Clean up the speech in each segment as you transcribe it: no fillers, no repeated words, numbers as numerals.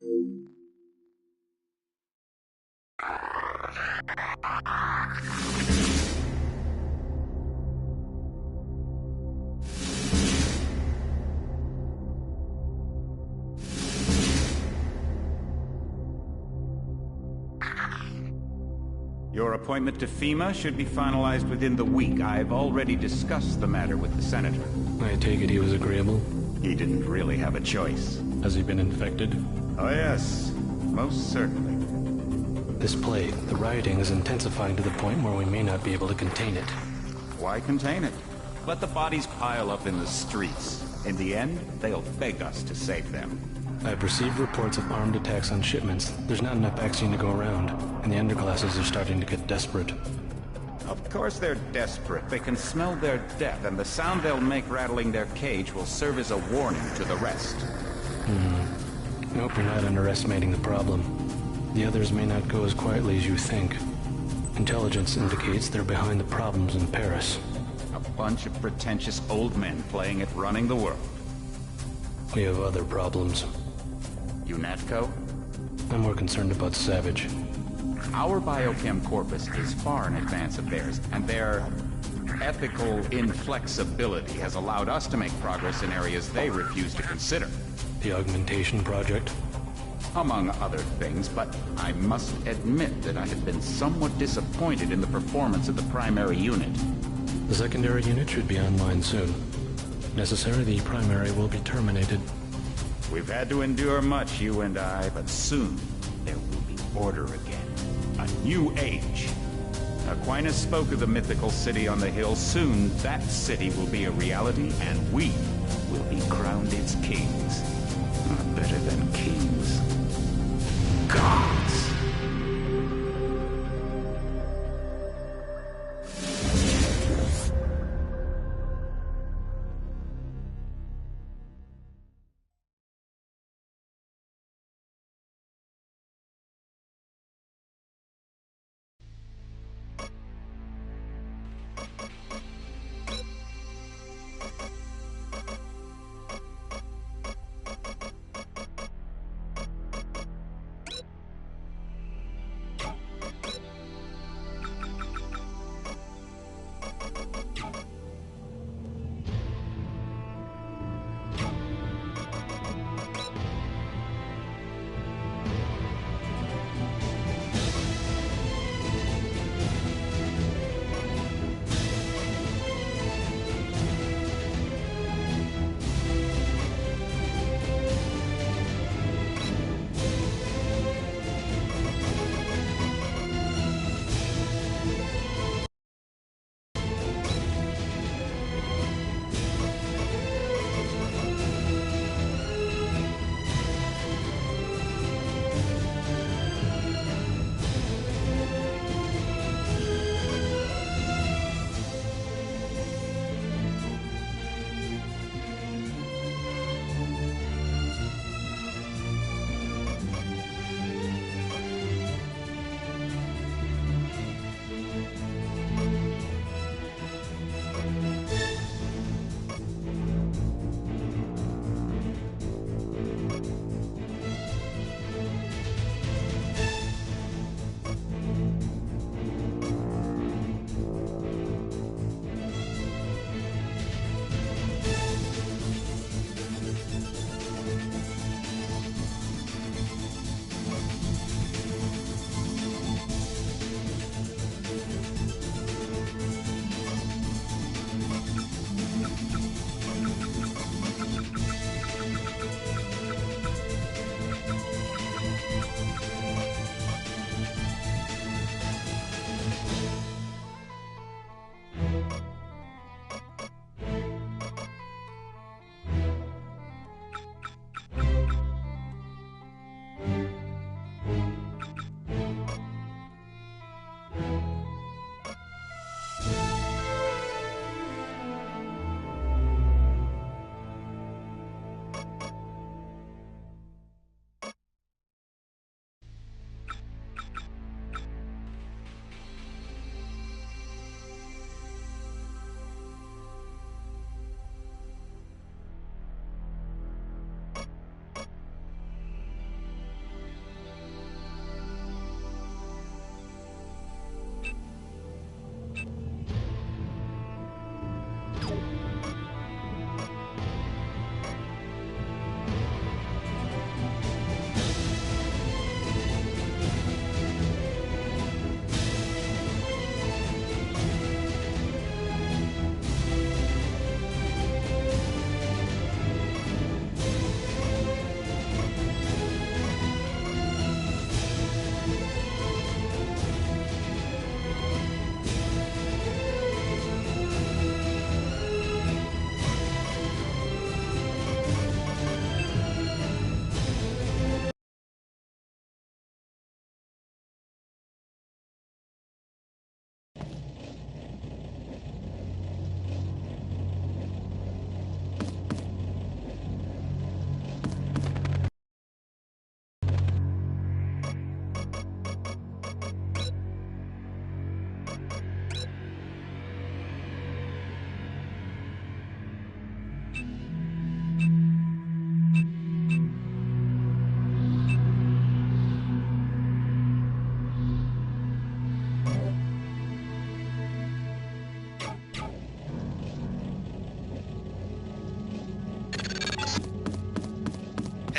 Your appointment to FEMA should be finalized within the week. I've already discussed the matter with the Senator. I take it he was agreeable? He didn't really have a choice. Has he been infected? Oh yes, most certainly. This plague, the rioting is intensifying to the point where we may not be able to contain it. Why contain it? Let the bodies pile up in the streets. In the end, they'll beg us to save them. I've received reports of armed attacks on shipments. There's not enough vaccine to go around, and the underclasses are starting to get desperate. Of course they're desperate. They can smell their death, and the sound they'll make rattling their cage will serve as a warning to the rest. I hope you're not underestimating the problem. The others may not go as quietly as you think. Intelligence indicates they're behind the problems in Paris. A bunch of pretentious old men playing at running the world. We have other problems. UNATCO? I'm more concerned about Savage. Our biochem corpus is far in advance of theirs, and their ethical inflexibility has allowed us to make progress in areas they refuse to consider. The augmentation project? Among other things, but I must admit that I have been somewhat disappointed in the performance of the primary unit. The secondary unit should be online soon. Necessary, the primary will be terminated. We've had to endure much, you and I, but soon there will be order again. A new age. Aquinas spoke of the mythical city on the hill. Soon that city will be a reality, and we will be crowned its kings. Not better than kings. Gods.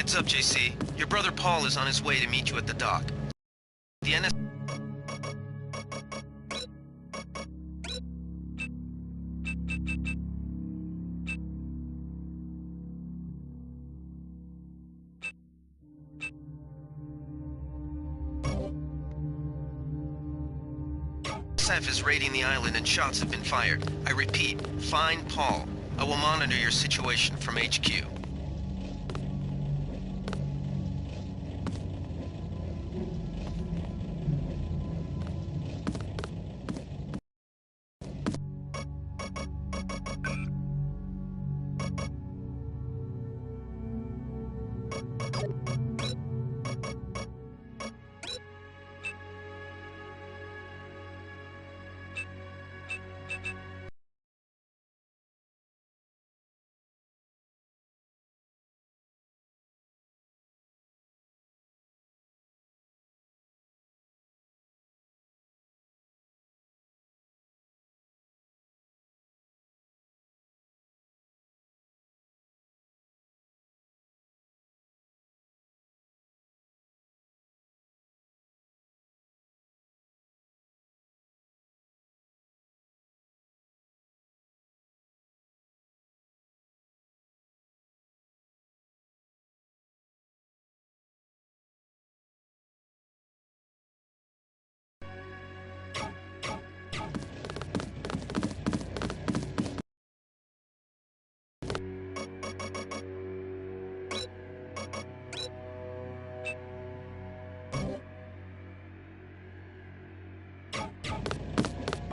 Heads up, JC. Your brother Paul is on his way to meet you at the dock. The NS... SF is raiding the island and shots have been fired. I repeat, find Paul. I will monitor your situation from HQ.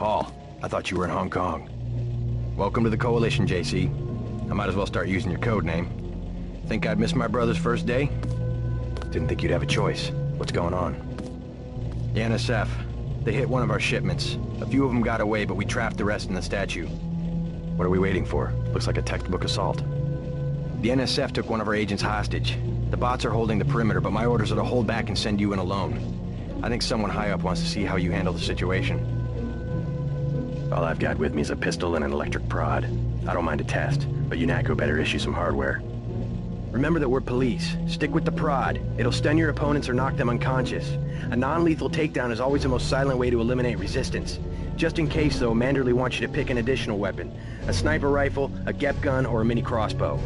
Paul, I thought you were in Hong Kong. Welcome to the Coalition, JC. I might as well start using your code name. Think I'd miss my brother's first day? Didn't think you'd have a choice. What's going on? The NSF. They hit one of our shipments. A few of them got away, but we trapped the rest in the statue. What are we waiting for? Looks like a textbook assault. The NSF took one of our agents hostage. The bots are holding the perimeter, but my orders are to hold back and send you in alone. I think someone high up wants to see how you handle the situation. All I've got with me is a pistol and an electric prod. I don't mind a test, but UNATCO better issue some hardware. Remember that we're police. Stick with the prod. It'll stun your opponents or knock them unconscious. A non-lethal takedown is always the most silent way to eliminate resistance. Just in case, though, Manderley wants you to pick an additional weapon. A sniper rifle, a GEP gun, or a mini crossbow.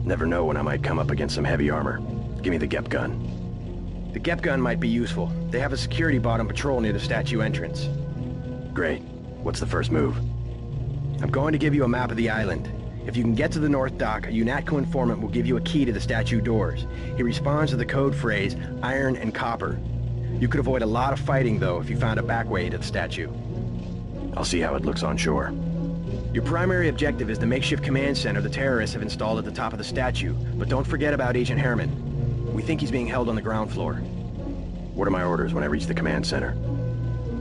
Never know when I might come up against some heavy armor. Give me the GEP gun. The GEP gun might be useful. They have a security bot on patrol near the statue entrance. Great. What's the first move? I'm going to give you a map of the island. If you can get to the North Dock, a UNATCO informant will give you a key to the statue doors. He responds to the code phrase, iron and copper. You could avoid a lot of fighting, though, if you found a back way to the statue. I'll see how it looks on shore. Your primary objective is the makeshift command center the terrorists have installed at the top of the statue, but don't forget about Agent Herman. We think he's being held on the ground floor. What are my orders when I reach the command center?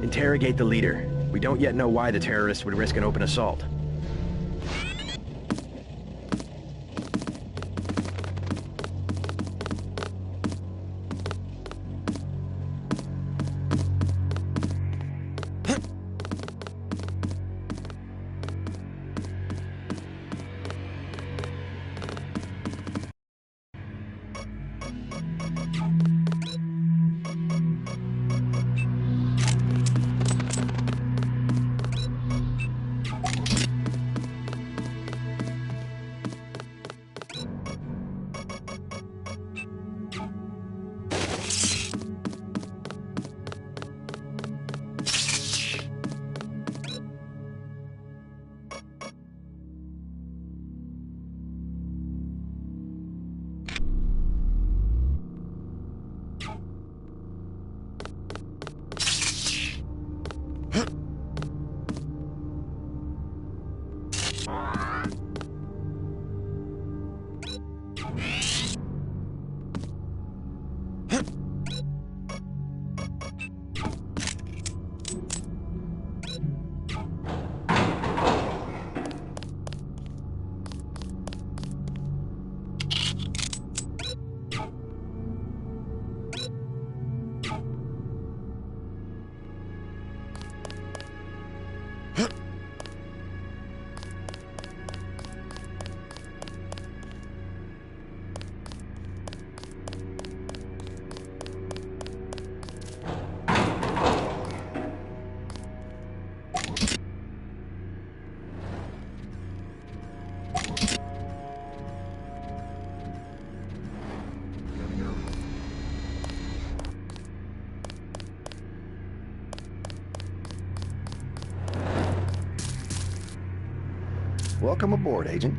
Interrogate the leader. We don't yet know why the terrorists would risk an open assault. Welcome aboard, Agent.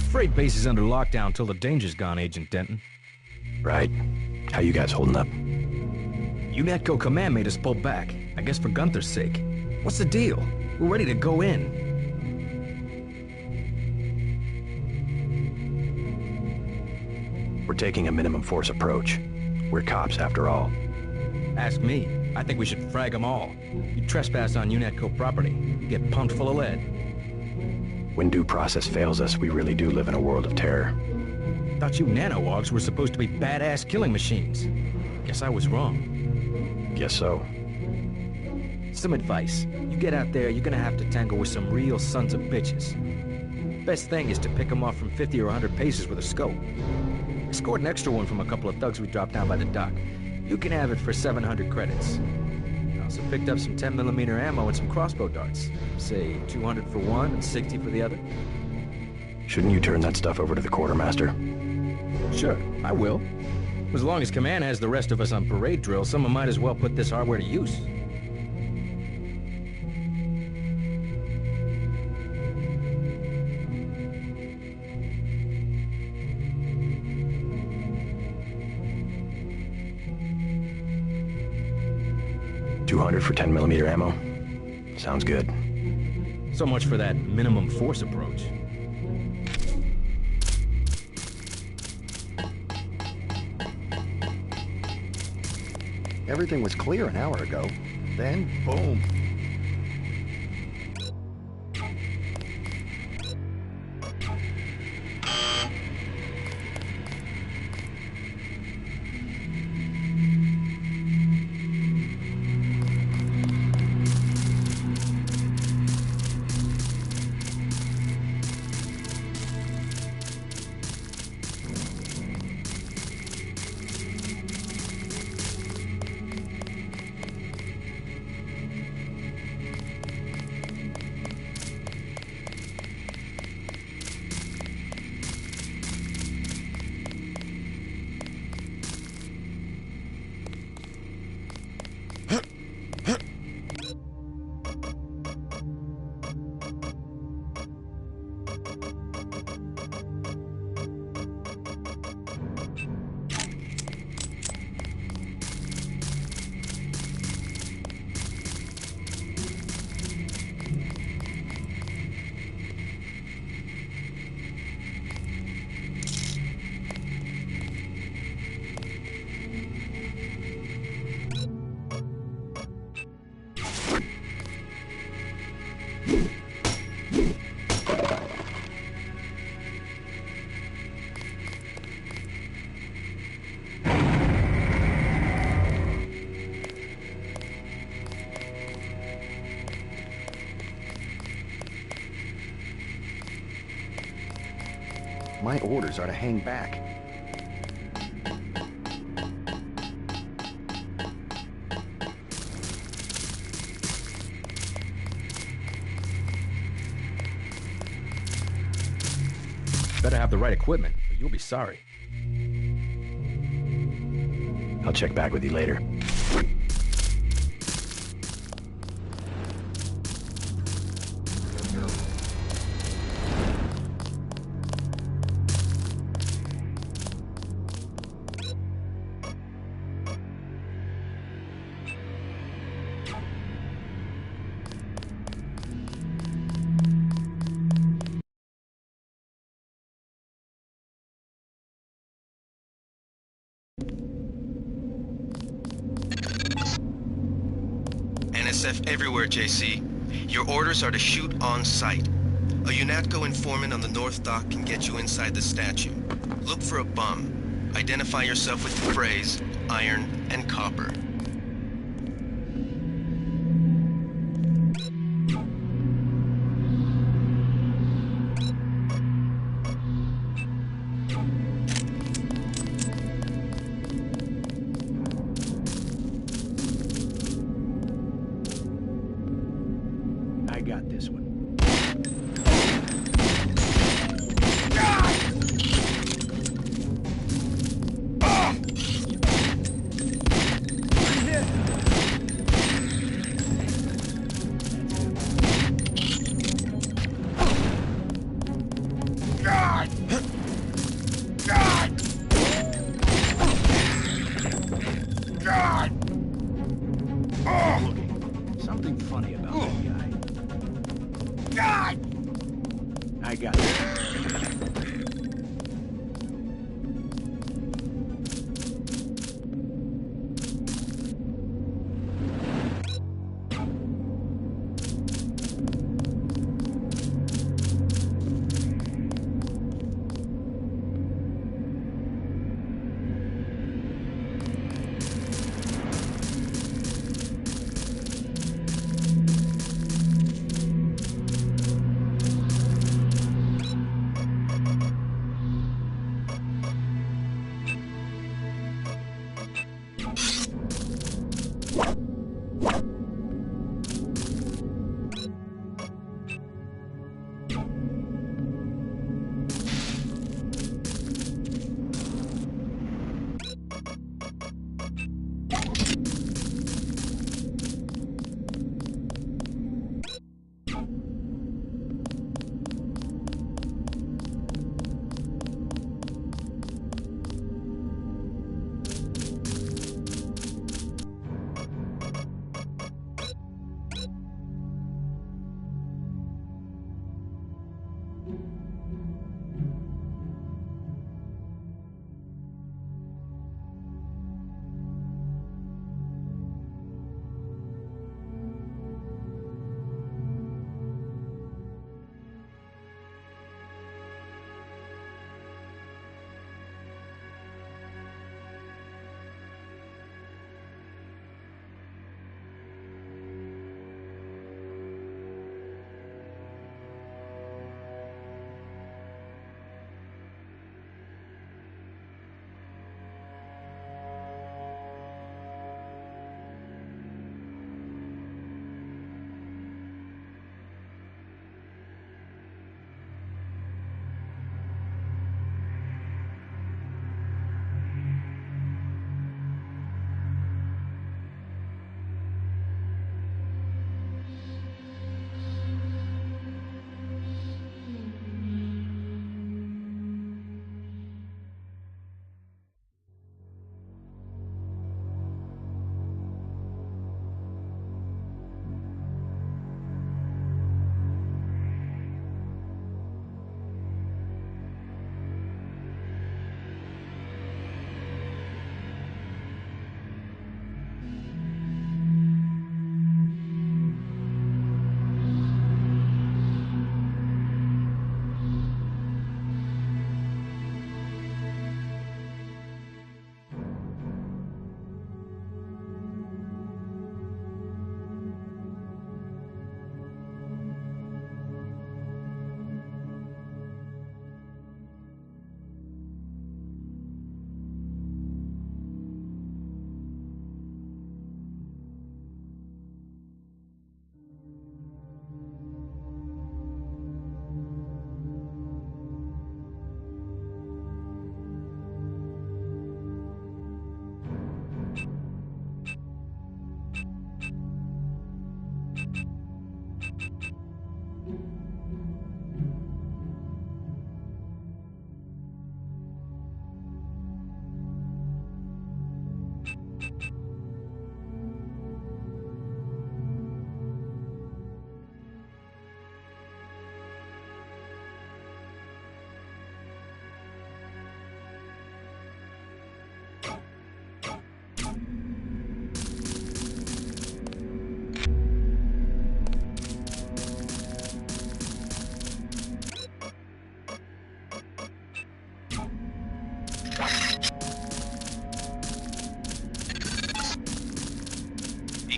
Freight base is under lockdown till the danger's gone, Agent Denton. Right. How you guys holding up? UNATCO command made us pull back, I guess for Gunther's sake. What's the deal? We're ready to go in. We're taking a minimum force approach. We're cops, after all. Ask me. I think we should frag them all. You trespass on UNATCO property, you get pumped full of lead. When due process fails us, we really do live in a world of terror. Thought you nanowogs were supposed to be badass killing machines. Guess I was wrong. Guess so. Some advice. You get out there, you're gonna have to tangle with some real sons of bitches. Best thing is to pick them off from 50 or 100 paces with a scope. I scored an extra one from a couple of thugs we dropped down by the dock. You can have it for 700 credits. I also picked up some 10mm ammo and some crossbow darts. Say 200 for one and 60 for the other. Shouldn't you turn that stuff over to the quartermaster? Sure, I will. As long as Command has the rest of us on parade drill, someone might as well put this hardware to use. $200 for 10mm ammo? Sounds good. So much for that minimum force approach. Everything was clear an hour ago. Then, boom. My orders are to hang back. Better have the right equipment, or you'll be sorry. I'll check back with you later. NSF everywhere, JC. Your orders are to shoot on sight. A UNATCO informant on the North Dock can get you inside the statue. Look for a bum. Identify yourself with the phrase, iron and copper. I got this one. Something funny about that guy. God! I got it.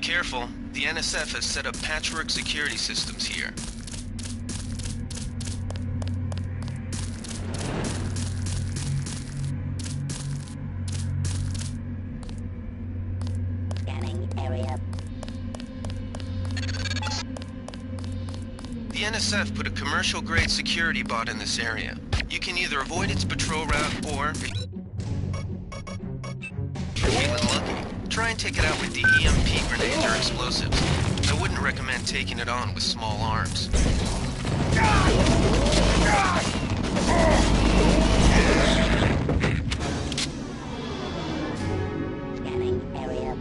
Careful, the NSF has set up patchwork security systems here. Scanning area. The NSF put a commercial-grade security bot in this area. You can either avoid its patrol route or, if you're feeling lucky, try and take it out with the EMP grenades or explosives. I wouldn't recommend taking it on with small arms. Scanning area.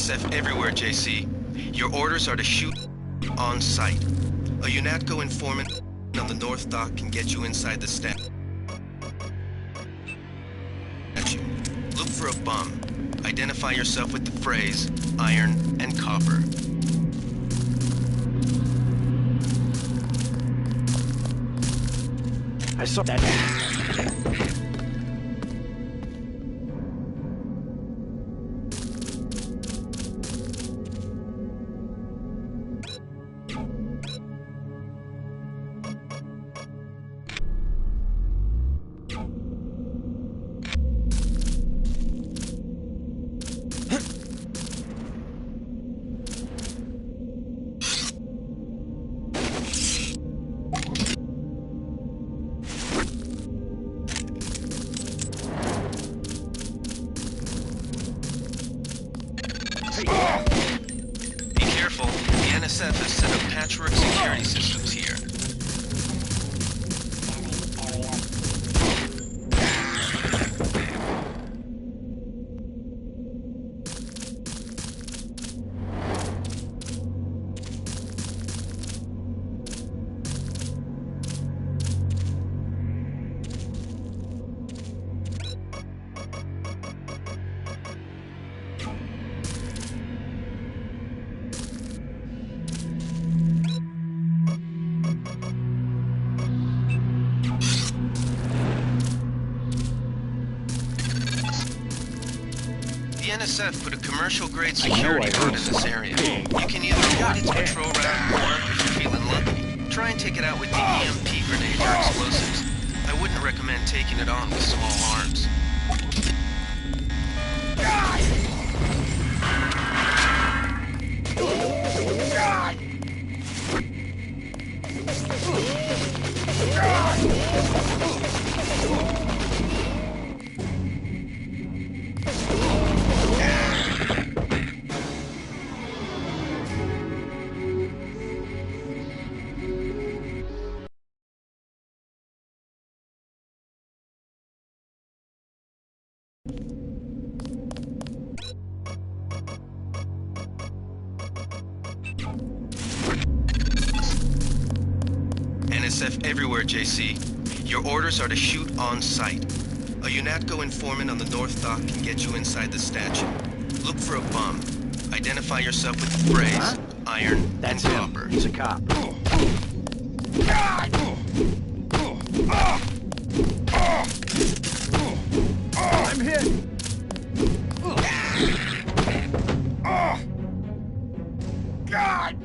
NSF everywhere, JC. Your orders are to shoot on sight. A UNATCO informant on the North Dock can get you inside the statue. Look for a bum. Identify yourself with the phrase, iron and copper. I saw that. Be careful. The NSF has set up patchwork security systems here. The NSF put a commercial-grade security guard in this area. You can either avoid its patrol route, or, if you're feeling lucky, try and take it out with the EMP grenade or explosives. I wouldn't recommend taking it on with small arms. NSF everywhere, JC. Your orders are to shoot on sight. A UNATCO informant on the North Dock can get you inside the statue. Look for a bum. Identify yourself with the phrase, iron That's and him. copper. He's a cop. I'm hit. God!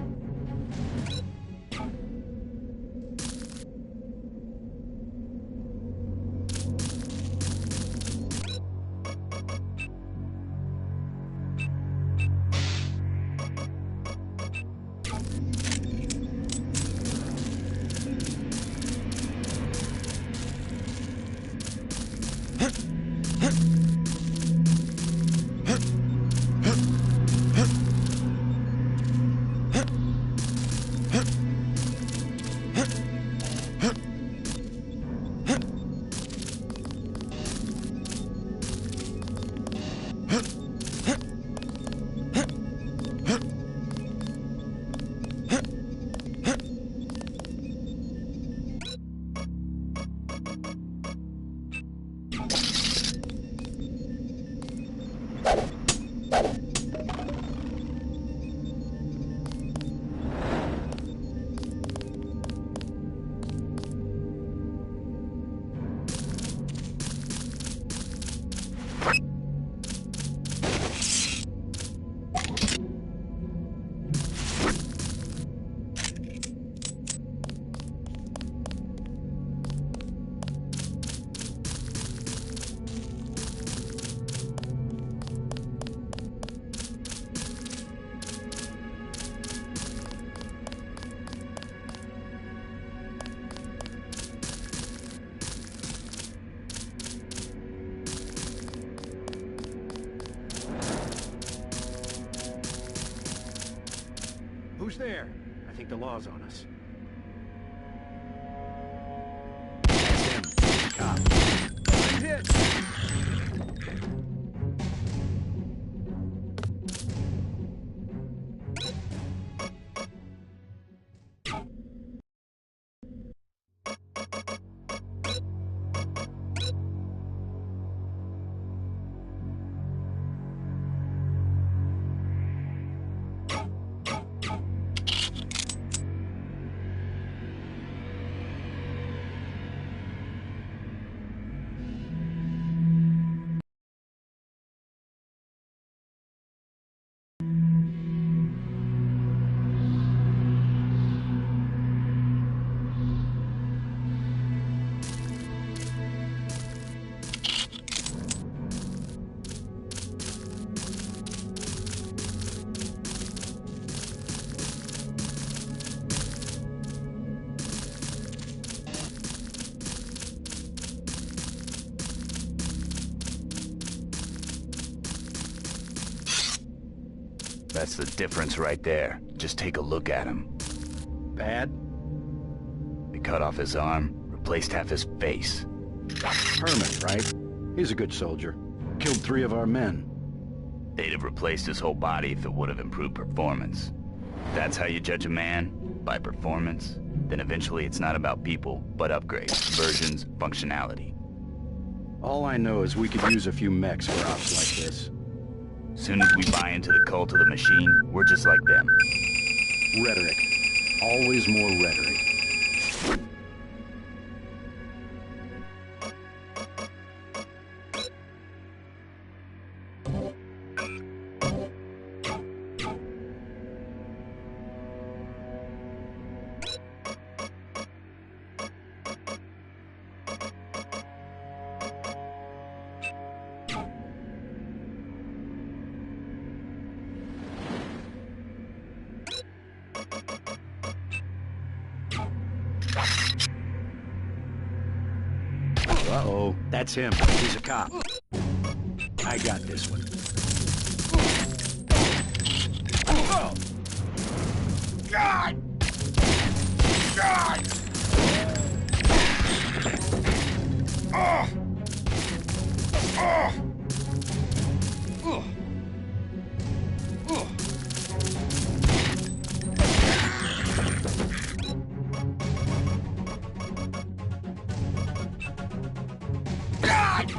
Who's there? I think the law's on us. That's him. Cop. I'm hit! That's the difference right there. Just take a look at him. Bad? They cut off his arm, replaced half his face. Herman, right? He's a good soldier. Killed 3 of our men. They'd have replaced his whole body if it would have improved performance. That's how you judge a man? By performance? Then eventually it's not about people, but upgrades, versions, functionality. All I know is we could use a few mechs for ops like this. Soon as we buy into the cult of the machine, we're just like them. Rhetoric. Always more rhetoric. Uh-oh, that's him. He's a cop. I got this one. Oh! God! God! Oh! Oh! Oh! Oh! God!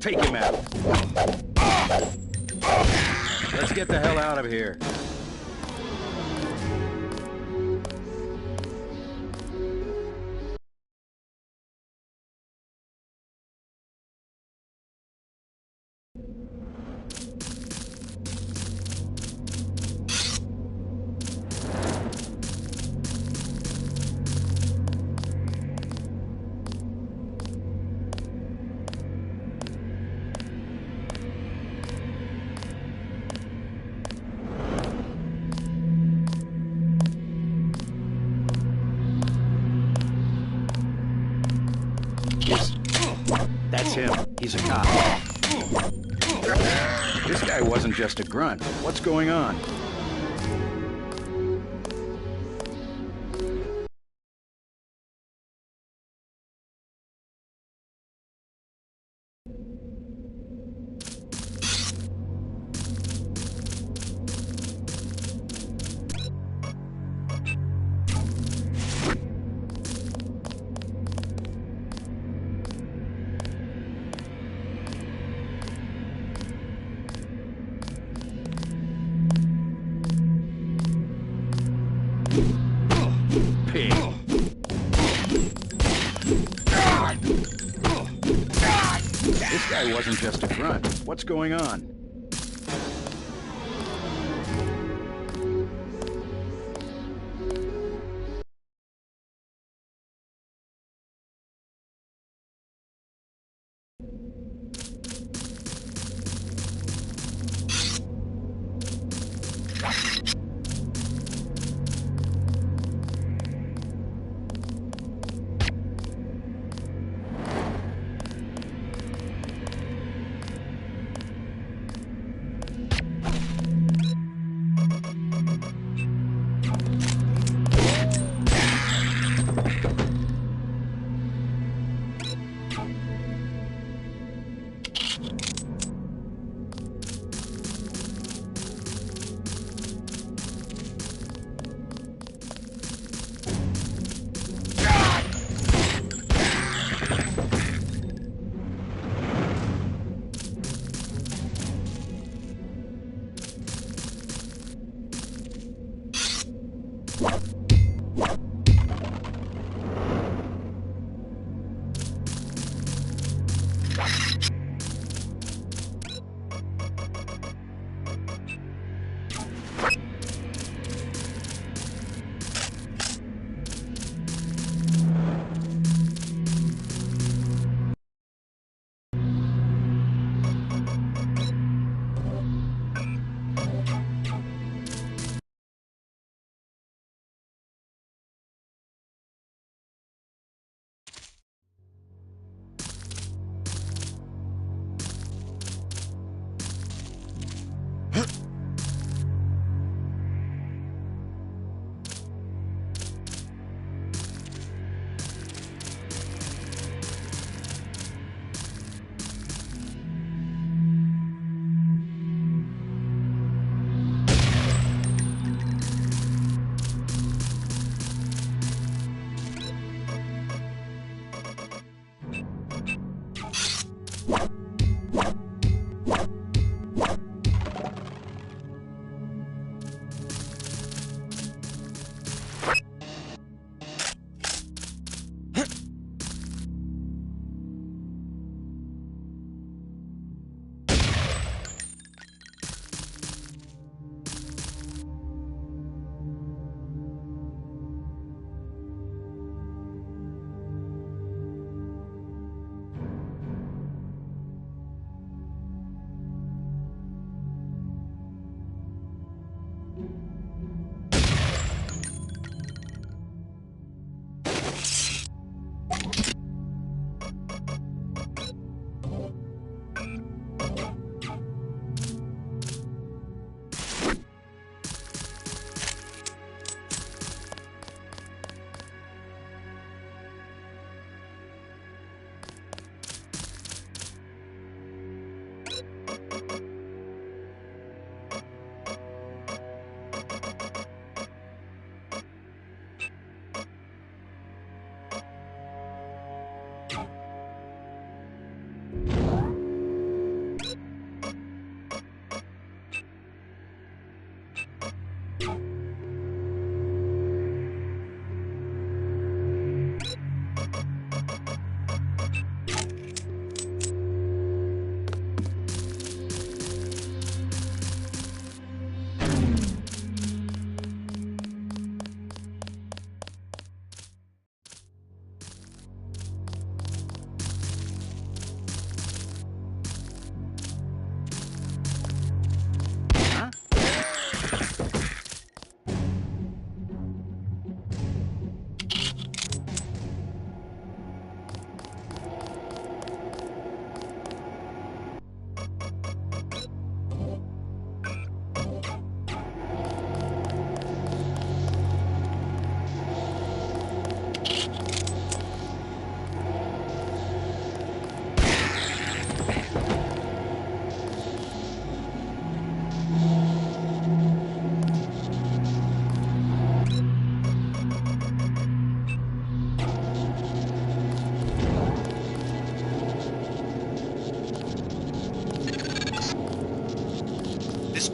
Take him out. Let's get the hell out of here. That's him. He's a cop. This guy wasn't just a grunt. What's going on? Pig. This guy wasn't just a grunt. What's going on?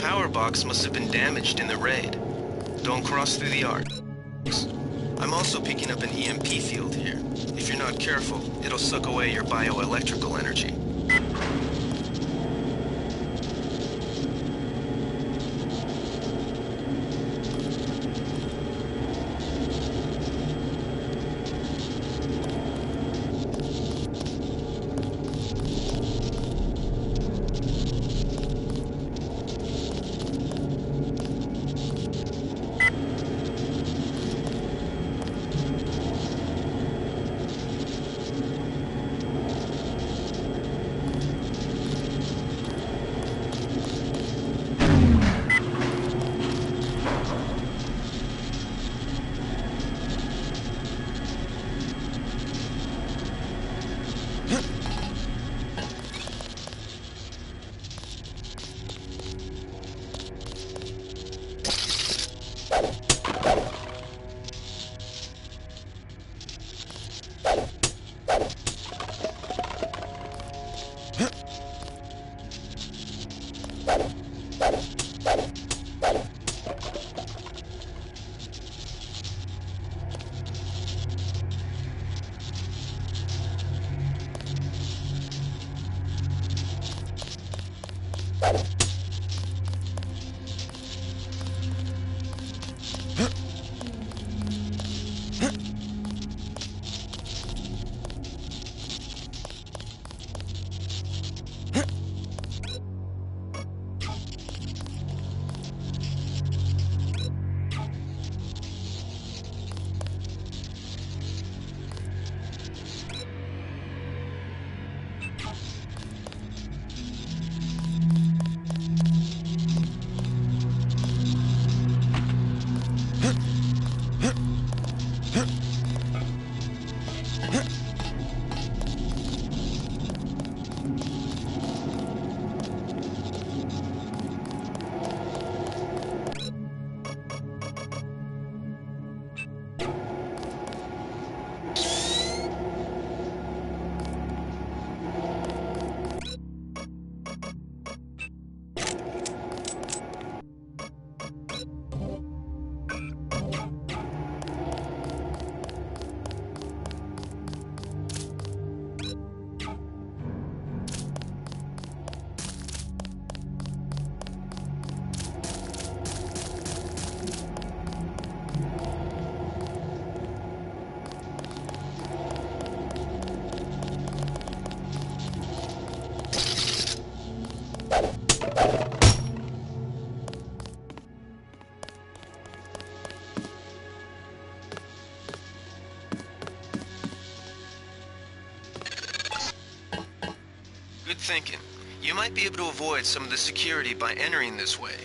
power box must have been damaged in the raid. Don't cross through the arc. I'm also picking up an EMP field here. If you're not careful, it'll suck away your bioelectrical energy. Good thinking. You might be able to avoid some of the security by entering this way.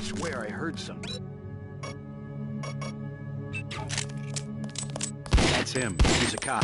Swear I heard something. That's him. He's a cop.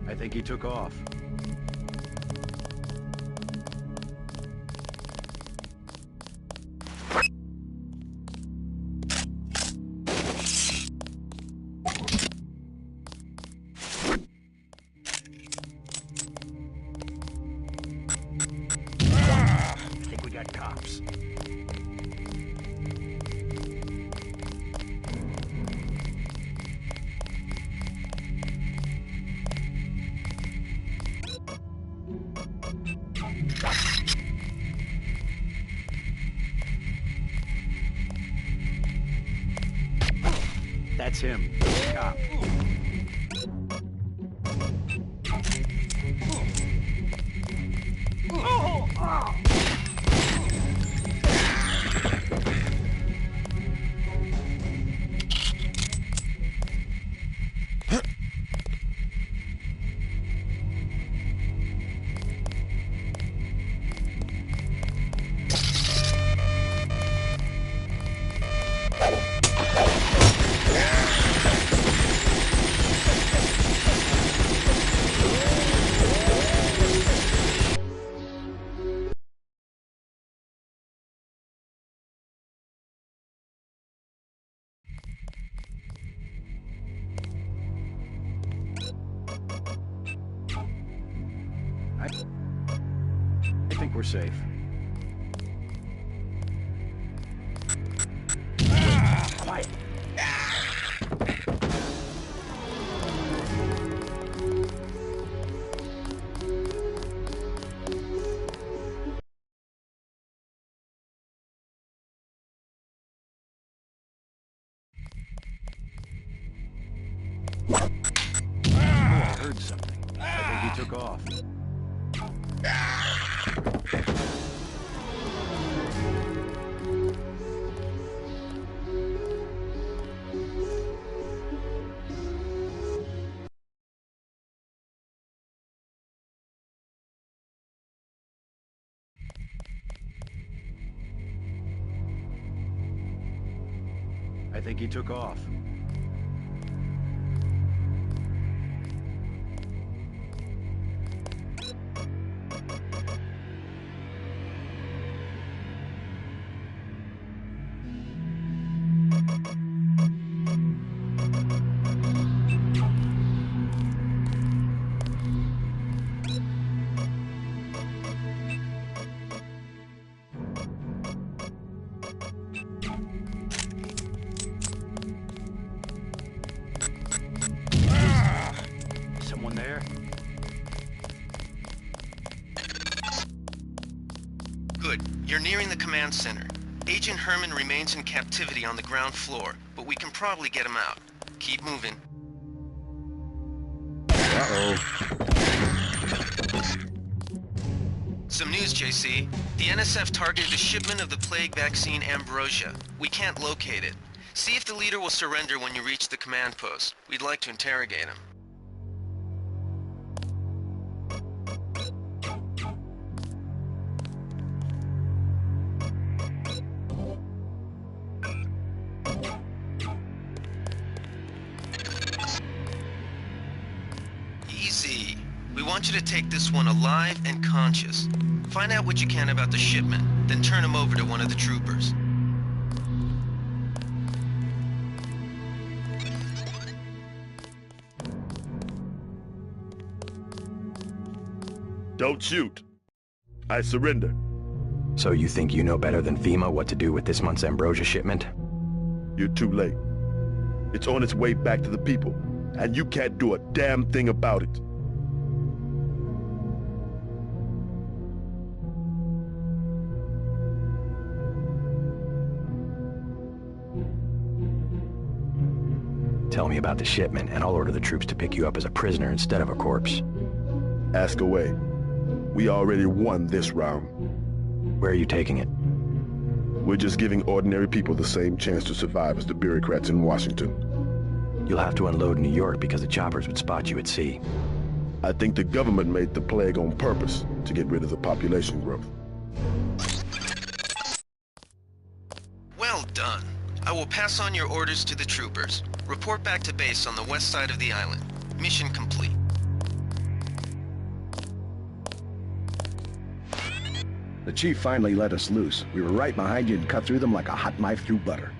I think he took off. I think we got cops. That's him. Cop. I think we're safe. Quiet. I heard something. I think he took off. I think he took off. Someone there? Good. You're nearing the command center. Agent Herman remains in captivity on the ground floor, but we can probably get him out. Keep moving. Uh-oh. Some news, JC. The NSF targeted a shipment of the plague vaccine Ambrosia. We can't locate it. See if the leader will surrender when you reach the command post. We'd like to interrogate him. Easy. We want you to take this one alive and conscious. Find out what you can about the shipment, then turn him over to one of the troopers. Don't shoot. I surrender. So you think you know better than FEMA what to do with this month's ambrosia shipment? You're too late. It's on its way back to the people, and you can't do a damn thing about it. Tell me about the shipment, and I'll order the troops to pick you up as a prisoner instead of a corpse. Ask away. We already won this round. Where are you taking it? We're just giving ordinary people the same chance to survive as the bureaucrats in Washington. You'll have to unload in New York because the choppers would spot you at sea. I think the government made the plague on purpose to get rid of the population growth. Well done. I will pass on your orders to the troopers. Report back to base on the west side of the island. Mission complete. The chief finally let us loose. We were right behind you and cut through them like a hot knife through butter.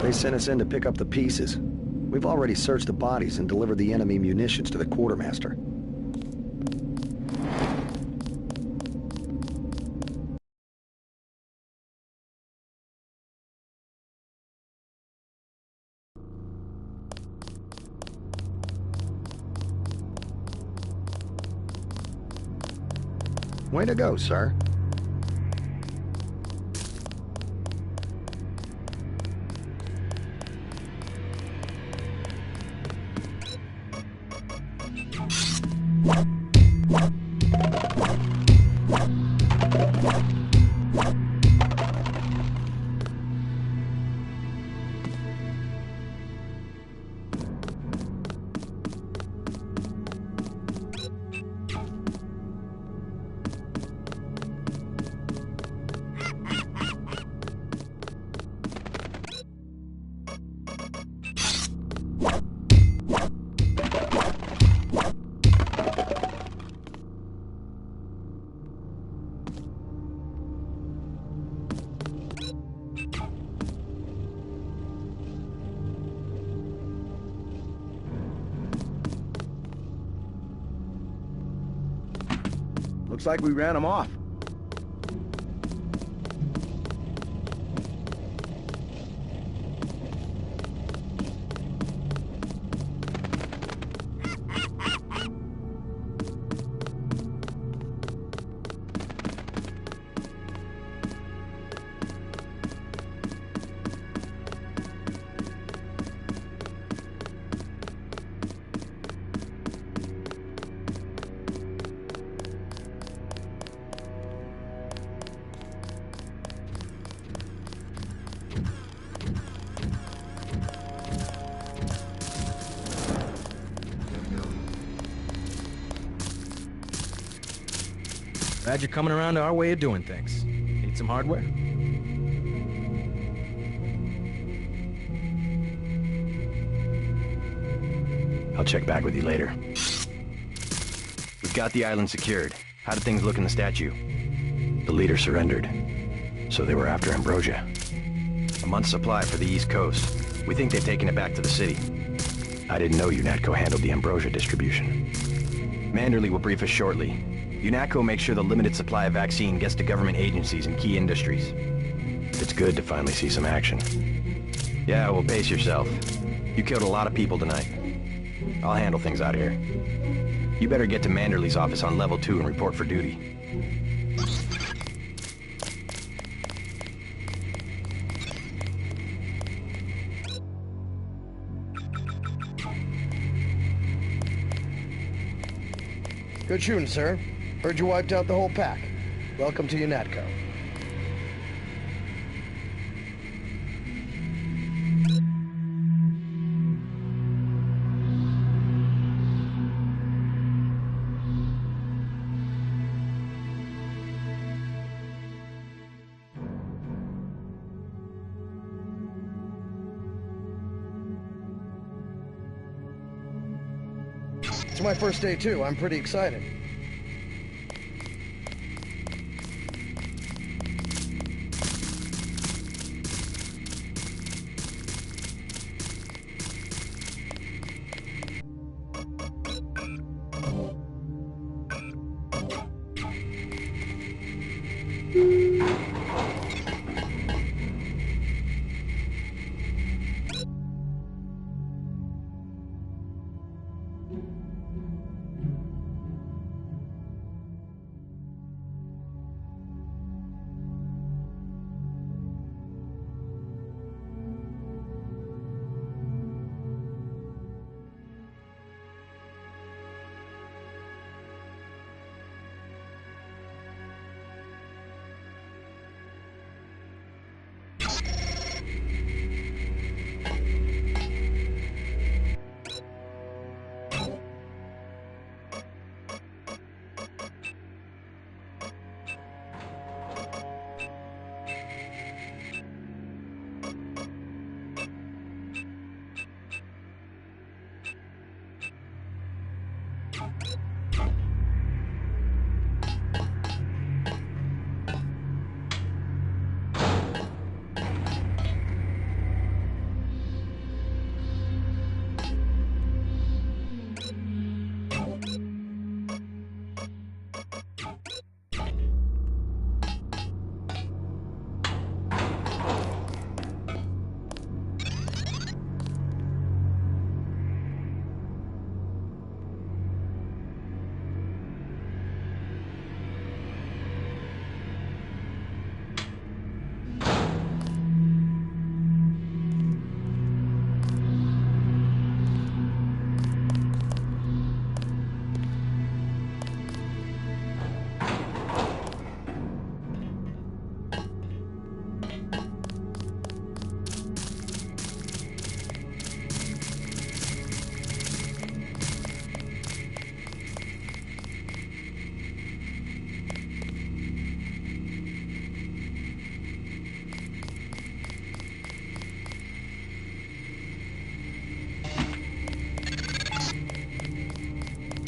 They sent us in to pick up the pieces. We've already searched the bodies and delivered the enemy munitions to the quartermaster. Way to go, sir. Looks like we ran him off. Glad you're coming around to our way of doing things. Need some hardware? I'll check back with you later. We've got the island secured. How did things look in the statue? The leader surrendered. So they were after Ambrosia. A month's supply for the East Coast. We think they've taken it back to the city. I didn't know UNATCO handled the Ambrosia distribution. Manderley will brief us shortly. UNATCO makes sure the limited supply of vaccine gets to government agencies and key industries. It's good to finally see some action. Yeah, well, pace yourself. You killed a lot of people tonight. I'll handle things out here. You better get to Manderley's office on level 2 and report for duty. Good shooting, sir. Heard you wiped out the whole pack. Welcome to UNATCO. It's my first day too. I'm pretty excited.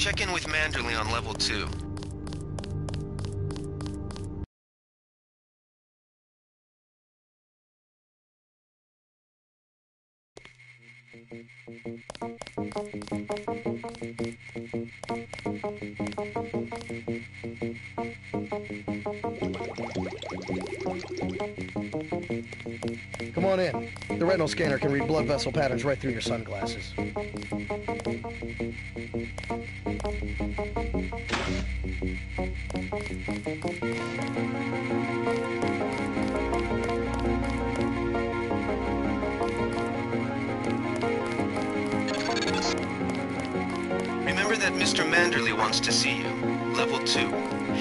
Check in with Manderley on level 2. Come on in. The retinal scanner can read blood vessel patterns right through your sunglasses. Remember that Mr. Manderley wants to see you. Level 2.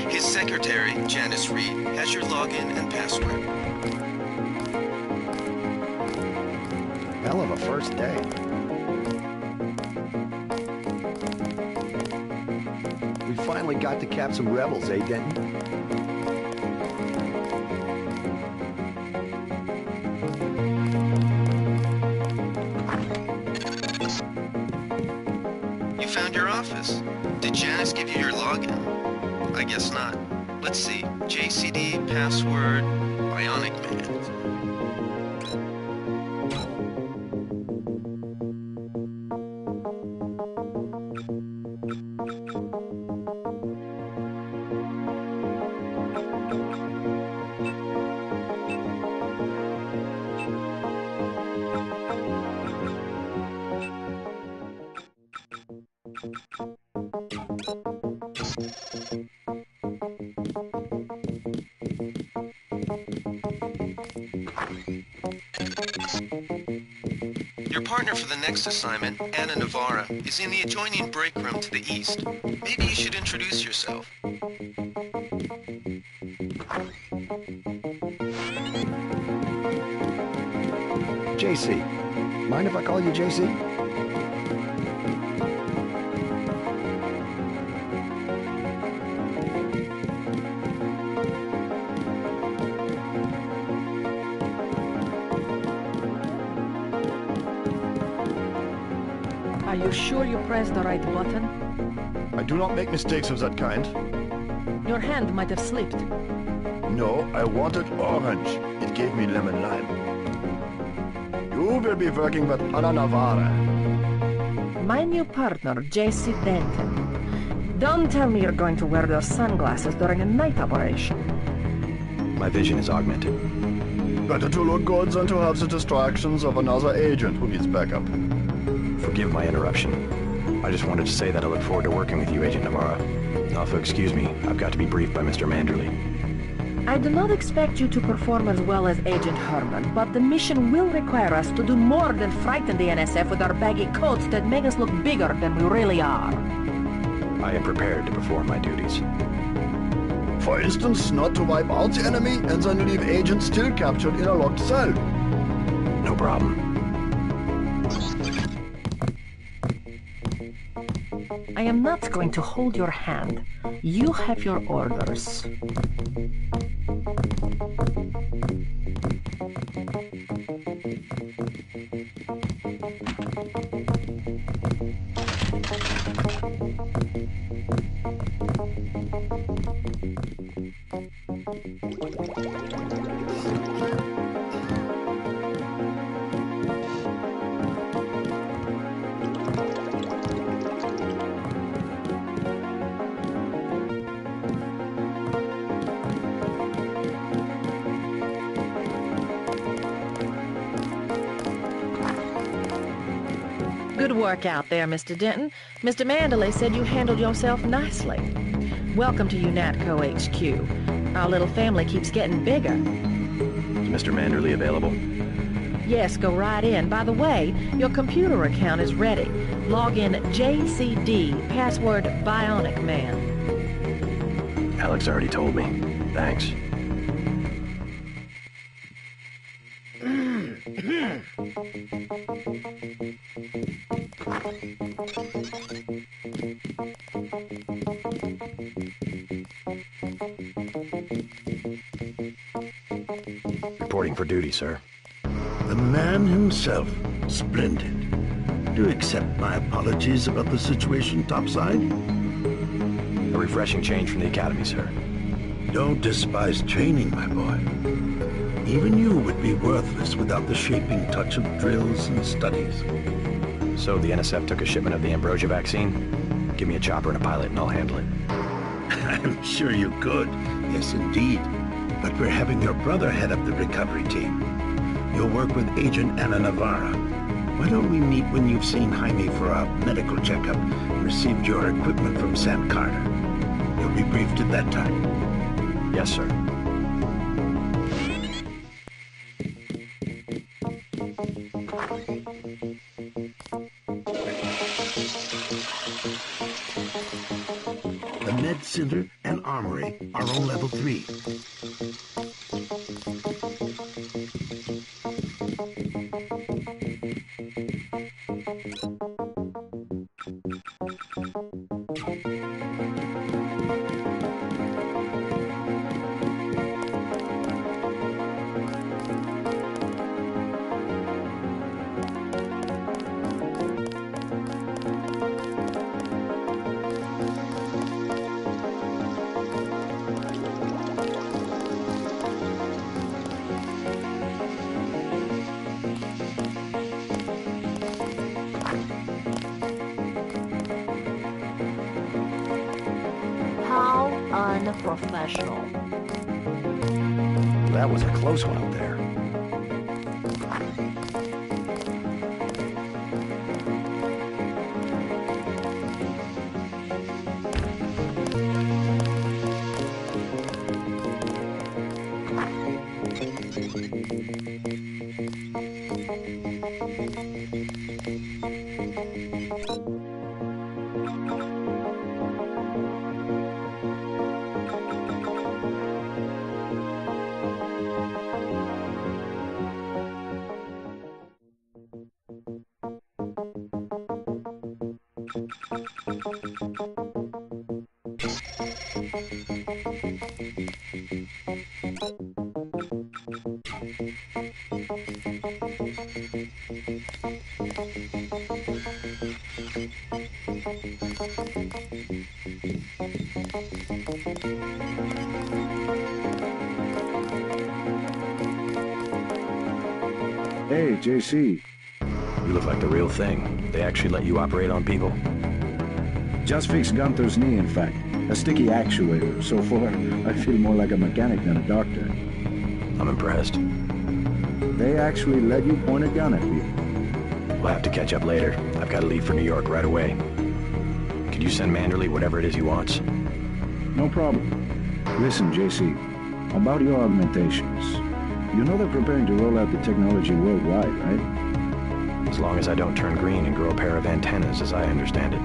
His secretary, Janice Reed, has your login and password. Hell of a first day. We finally got to cap some rebels, eh, Denton? You found your office. Did Janice give you your login? I guess not. Let's see. JCD, password, Bionic Man. Your partner for the next assignment, Anna Navarra, is in the adjoining break room to the east. Maybe you should introduce yourself. JC. Mind if I call you JC? Are you sure you pressed the right button? I do not make mistakes of that kind. Your hand might have slipped. No, I wanted orange. It gave me lemon lime. You will be working with Anna Navarra. My new partner, J.C. Denton. Don't tell me you're going to wear those sunglasses during a night operation. My vision is augmented. Better to look good than to have the distractions of another agent who needs backup. Forgive my interruption. I just wanted to say that I look forward to working with you, Agent Navarra. Also, excuse me, I've got to be briefed by Mr. Manderley. I do not expect you to perform as well as Agent Herman, but the mission will require us to do more than frighten the NSF with our baggy coats that make us look bigger than we really are. I am prepared to perform my duties. For instance, not to wipe out the enemy and then leave agents still captured in a locked cell. No problem. I am not going to hold your hand. You have your orders. Good work out there, Mr. Denton. Mr. Manderley said you handled yourself nicely. Welcome to UNATCO HQ. Our little family keeps getting bigger. Is Mr. Manderley available? Yes, go right in. By the way, your computer account is ready. Log in JCD, password Bionic Man. Alex already told me. Thanks. Reporting for duty, sir. The man himself. Splendid. Do you accept my apologies about the situation topside? A refreshing change from the academy, sir. Don't despise training, my boy. Even you would be worthless without the shaping touch of drills and studies. So the NSF took a shipment of the ambrosia vaccine? Give me a chopper and a pilot and I'll handle it. I'm sure you could. Yes, indeed. but we're having your brother head up the recovery team. You'll work with Agent Ana Navarra. Why don't we meet when you've seen Jaime for a medical checkup and received your equipment from Sam Carter? You'll be briefed at that time. Yes, sir. The Med Center and Armory are on level 3. How unprofessional. That was a close one up there. Hey, JC. You look like the real thing. They actually let you operate on people? Just fixed Gunther's knee, in fact. A sticky actuator. So far, I feel more like a mechanic than a doctor. I'm impressed. They actually let you point a gun at people. We'll have to catch up later. I've got to leave for New York right away. Could you send Manderley whatever it is he wants? No problem. Listen, JC. About your augmentations. You know they're preparing to roll out the technology worldwide, right? As long as I don't turn green and grow a pair of antennas, as I understand it.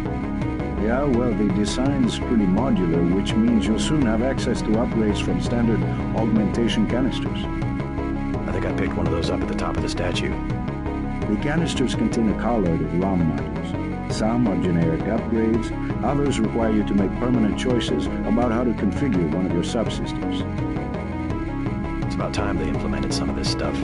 Yeah, well, the design's pretty modular, which means you'll soon have access to upgrades from standard augmentation canisters. I think I picked one of those up at the top of the statue. The canisters contain a colloid of ROM modules. Some are generic upgrades, others require you to make permanent choices about how to configure one of your subsystems. It's about time they implemented some of this stuff.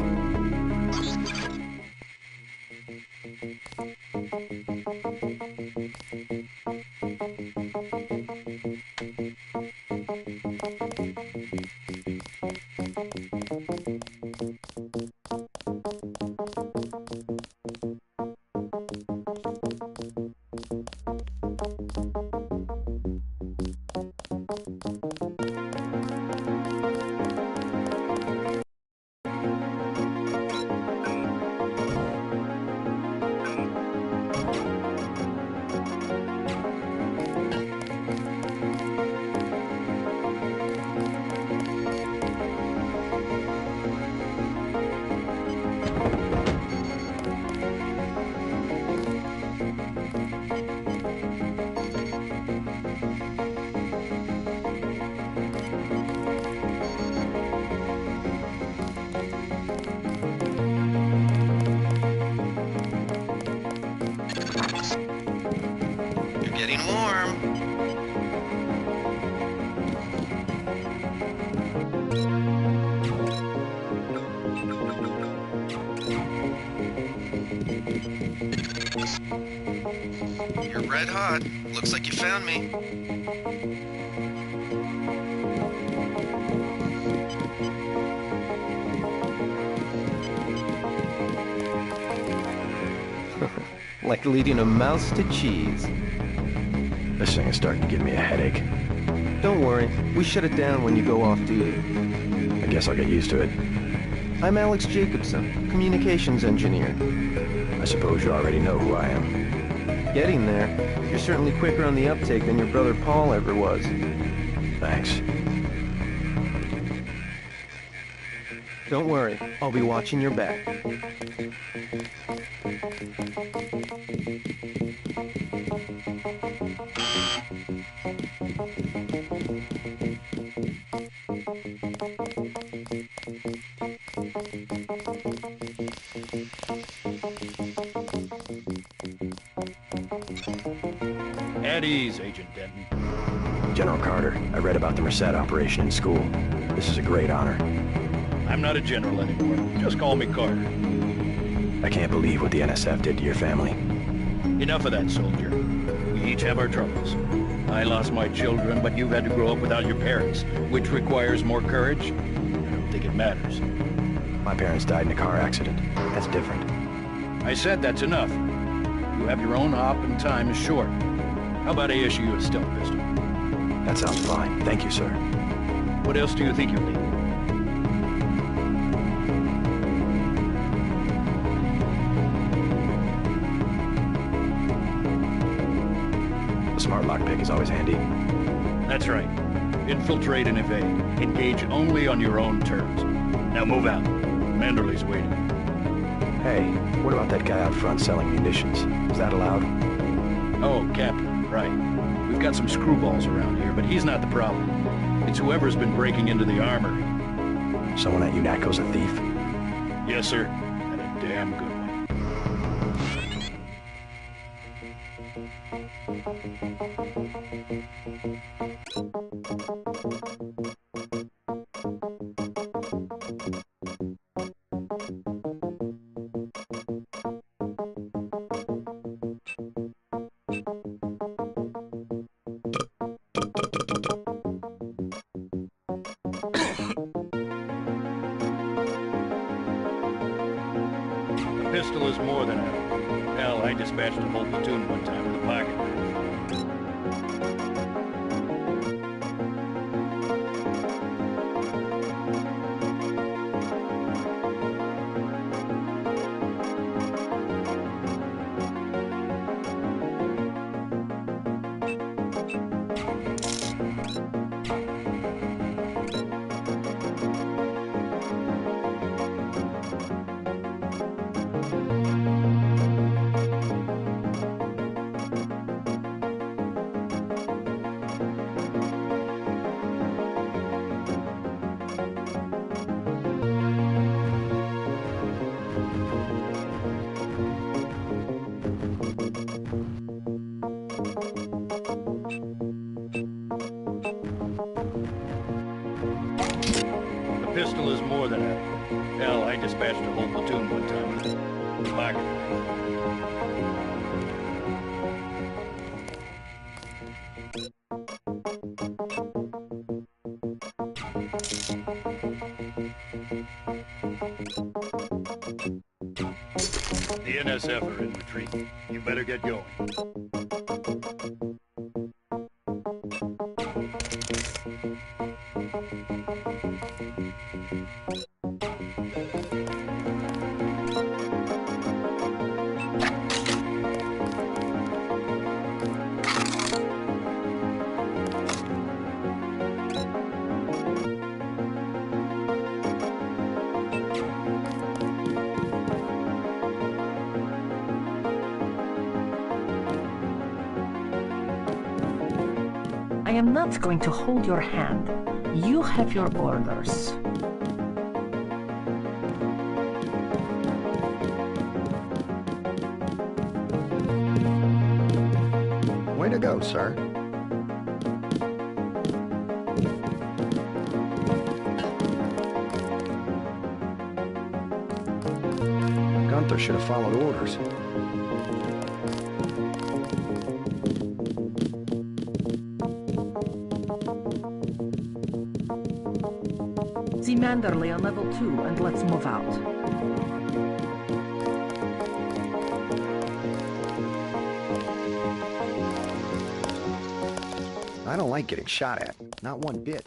Getting warm. You're red hot. Looks like you found me. Like leading a mouse to cheese. This thing is starting to give me a headache. Don't worry, we shut it down when you go off duty. I guess I'll get used to it. I'm Alex Jacobson, communications engineer. I suppose you already know who I am. Getting there. You're certainly quicker on the uptake than your brother Paul ever was. Thanks. Don't worry, I'll be watching your back. At ease, Agent Denton. General Carter, I read about the Merced operation in school. This is a great honor. I'm not a general anymore. Just call me Carter. I can't believe what the NSF did to your family. Enough of that, soldier. We each have our troubles. I lost my children, but you've had to grow up without your parents, which requires more courage. I don't think it matters. My parents died in a car accident. That's different. I said that's enough. You have your own hop and time is short. How about I issue you a stealth pistol? That sounds fine. Thank you, sir. What else do you think you'll need? A smart lockpick is always handy. That's right. Infiltrate and evade. Engage only on your own terms. Now move out. Manderley's waiting. Hey, what about that guy out front selling munitions? Is that allowed? Oh, Captain. Right. We've got some screwballs around here, but he's not the problem. It's whoever's been breaking into the armor. Someone at UNATCO's a thief? Yes, sir. And a damn good one. Pistol is more than a... Hell, I dispatched a whole platoon one time with a pocket knife. Pistol is more than a... Hell, I dispatched a whole platoon one time with a pocket knife. The NSF are in retreat. You better get going. I am not going to hold your hand. You have your orders. Way to go, sir. Gunther should have followed orders. See Manderley on level 2 and let's move out. I don't like getting shot at. Not one bit.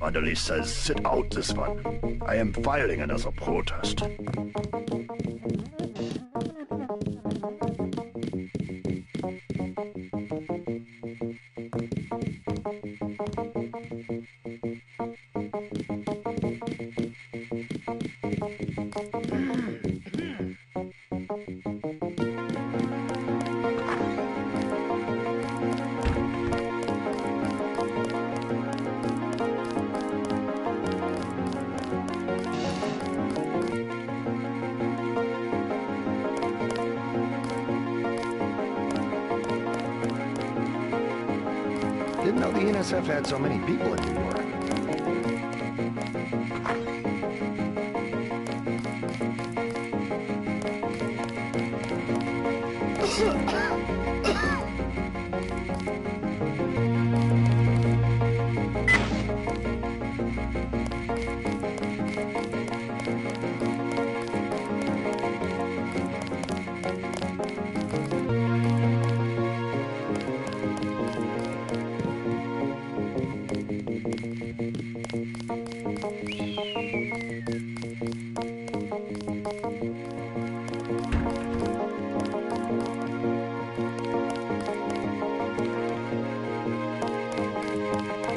Orderly says sit out this one. I am filing another protest. Didn't know the NSF had so many people in New York.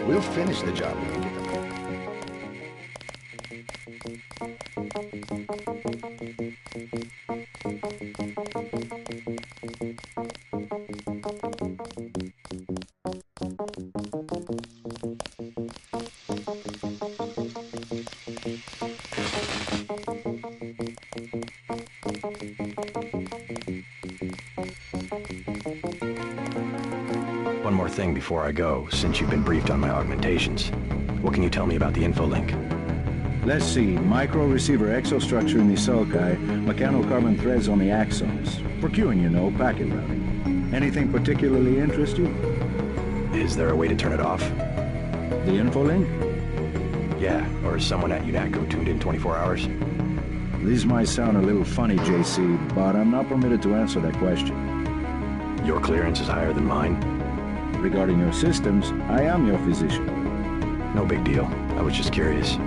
We'll finish the job when we get them. One more thing before I go, since you've been briefed on my augmentations. What can you tell me about the info link? Let's see. Micro-receiver exostructure in the sulci, mechanocarbon threads on the axons. For queuing, you know, packet routing. Anything particularly interest you? Is there a way to turn it off? The info link? Yeah, or is someone at UNATCO tuned in 24 hours? This might sound a little funny, JC, but I'm not permitted to answer that question. Your clearance is higher than mine? Regarding your systems, I am your physician. No big deal. I was just curious.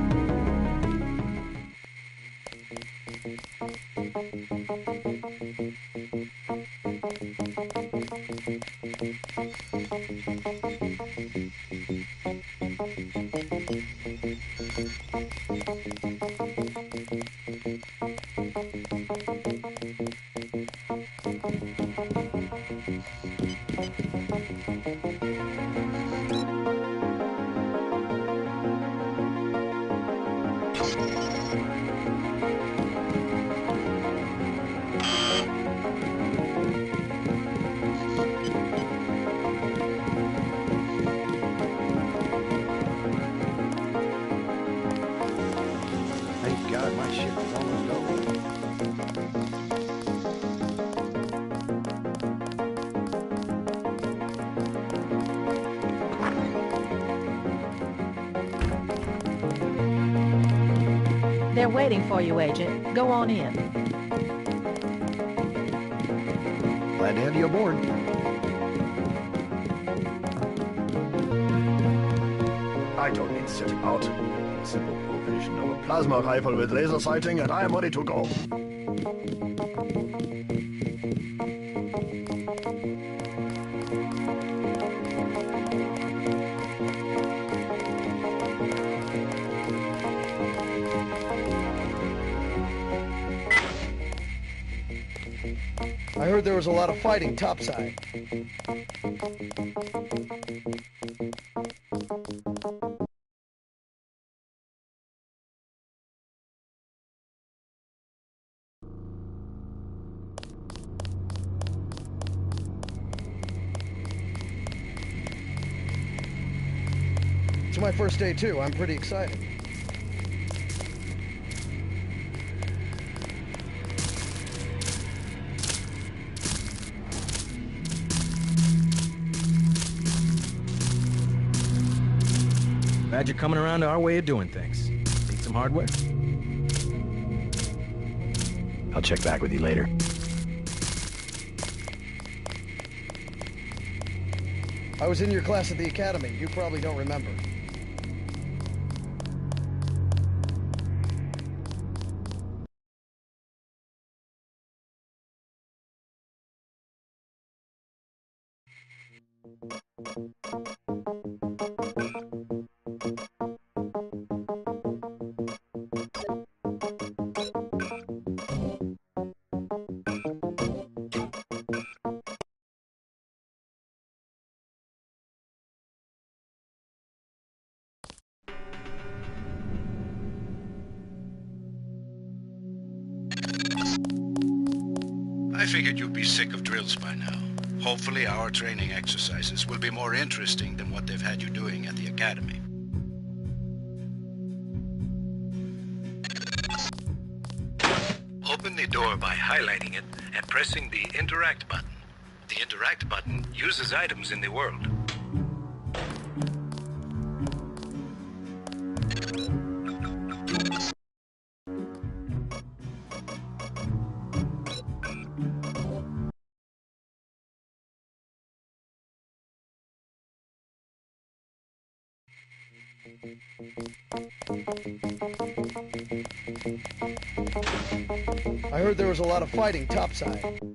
Thank God my ship is almost over. There waiting for you, Agent. Go on in. Glad to have you aboard. I don't need setting out. Simple provision of a plasma rifle with laser sighting and I am ready to go. I heard there was a lot of fighting topside. It's my first day too. I'm pretty excited. Glad you're coming around to our way of doing things. Need some hardware? I'll check back with you later. I was in your class at the academy. You probably don't remember. I figured you'd be sick of drills by now. Hopefully our training exercises will be more interesting than what they've had you doing at the academy. Open the door by highlighting it and pressing the Interact button. The Interact button uses items in the world. I heard there was a lot of fighting topside.